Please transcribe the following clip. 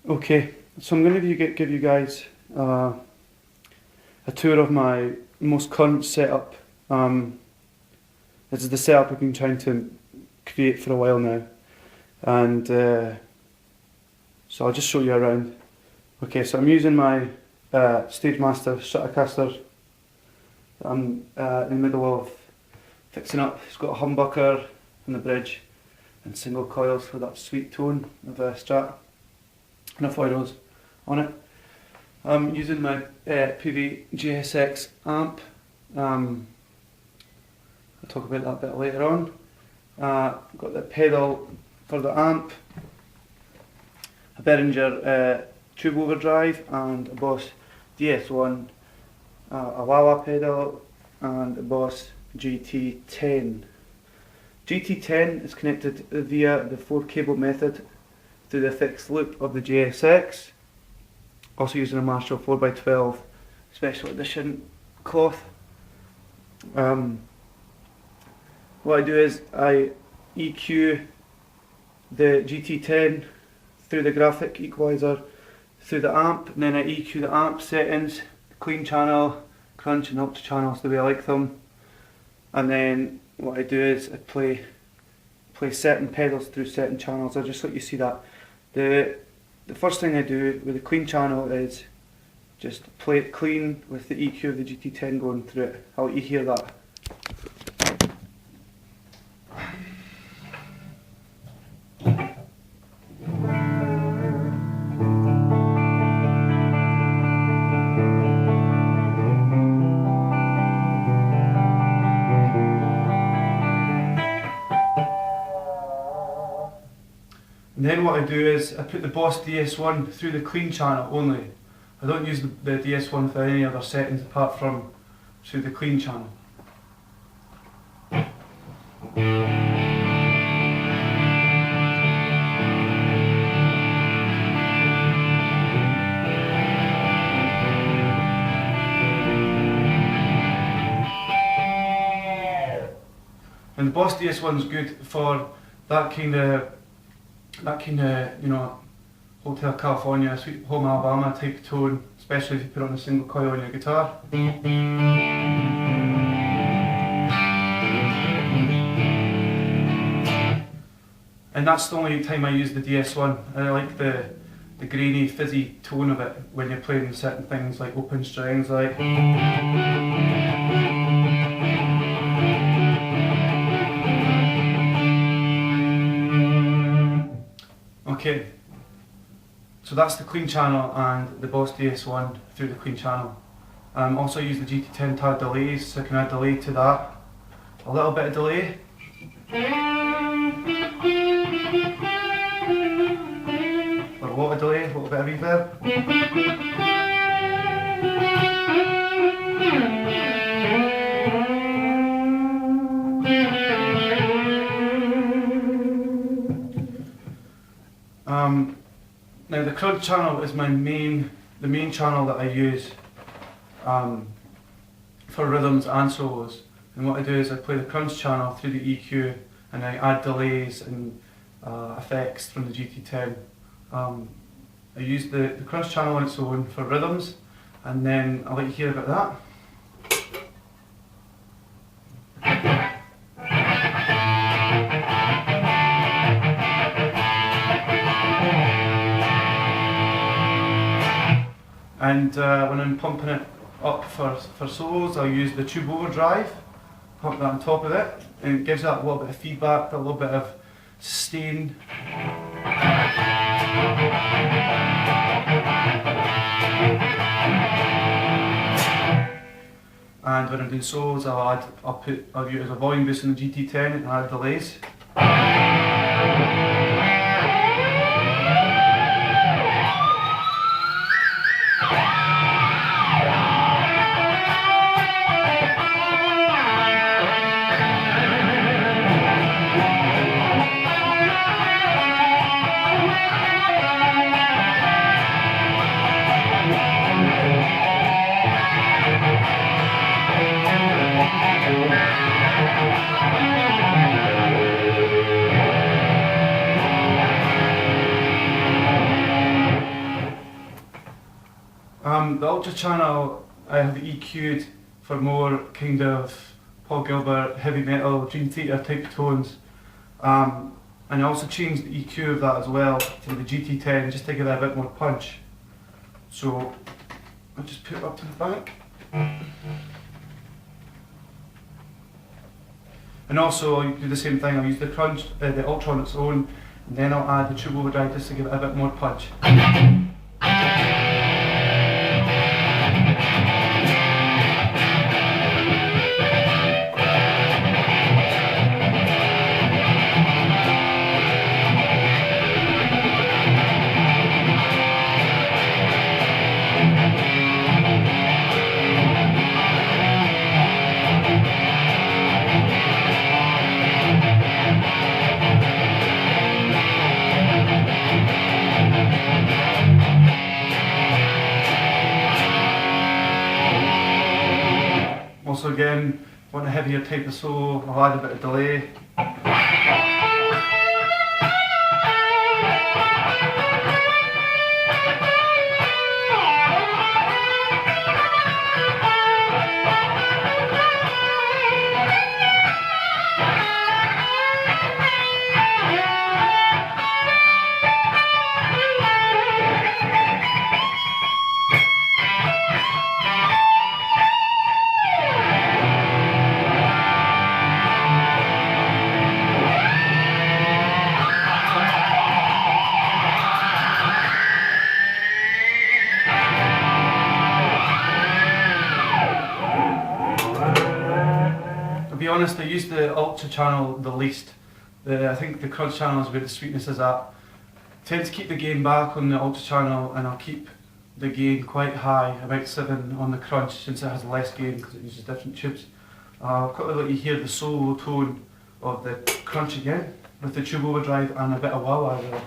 Okay, so I'm going to give you guys a tour of my most current setup. This is the setup I've been trying to create for a while now, and so I'll just show you around. Okay, so I'm using my Stagemaster Stratocaster that I'm in the middle of fixing up. It's got a humbucker on the bridge and single coils for that sweet tone of Strat, and a Foiros on it. I'm using my PV GSX amp. I'll talk about that a bit later on. I've got the pedal for the amp, a Behringer tube overdrive, and a Boss DS1, a wah-wah pedal, and a Boss GT10. GT10 is connected via the 4-cable method through the fixed loop of the GSX, also using a Marshall 4x12 special edition cloth. What I do is I EQ the GT10 through the graphic equalizer through the amp, and then I EQ the amp settings, clean channel, crunch and ultra channels the way I like them, and then what I do is I play certain pedals through certain channels. I'll just let you see that. The first thing I do with the clean channel is just play it clean with the EQ of the GT10 going through it. I'll let you hear that. And then what I do is I put the Boss DS1 through the clean channel only. I don't use the DS1 for any other settings apart from through the clean channel. And the Boss DS1 is good for that kind of, you know, Hotel California, Sweet Home Alabama type tone, especially if you put on a single coil on your guitar. And that's the only time I use the DS1. I like the grainy, fizzy tone of it when you're playing certain things like open strings, like. Okay, so that's the clean channel and the Boss DS1 through the clean channel. Also use the GT10 to add delays, so I can add delay to that. A little bit of delay. A lot of delay, a little bit of reverb. Now the crunch channel is the main channel that I use for rhythms and solos. And what I do is I play the crunch channel through the EQ, and I add delays and effects from the GT10. I use the crunch channel on its own for rhythms, and then I'll let you hear about that. And when I'm pumping it up for solos, I'll use the tube overdrive, pump that on top of it, and it gives that a little bit of feedback, a little bit of sustain. And when I'm doing solos, I'll use a volume boost in the GT10 and add delays. Ultra channel I have EQ'd for more kind of Paul Gilbert, heavy metal, Dream Theater type tones. And I also changed the EQ of that as well to the GT10 just to give it a bit more punch. So I'll just put it up to the back. And also I'll do the same thing, I'll use the crunch, the Ultra on its own, and then I'll add the tube overdrive just to give it a bit more punch. Also again, want a heavier type of solo, I'll add a bit of delay. To be honest, I use the Ultra channel the least. I think the crunch channel is where the sweetness is at. I tend to keep the gain back on the Ultra channel, and I'll keep the gain quite high, about 7 on the crunch, since it has less gain because it uses different tubes. I'll quickly let you hear the solo tone of the crunch again with the tube overdrive and a bit of wah-wah there.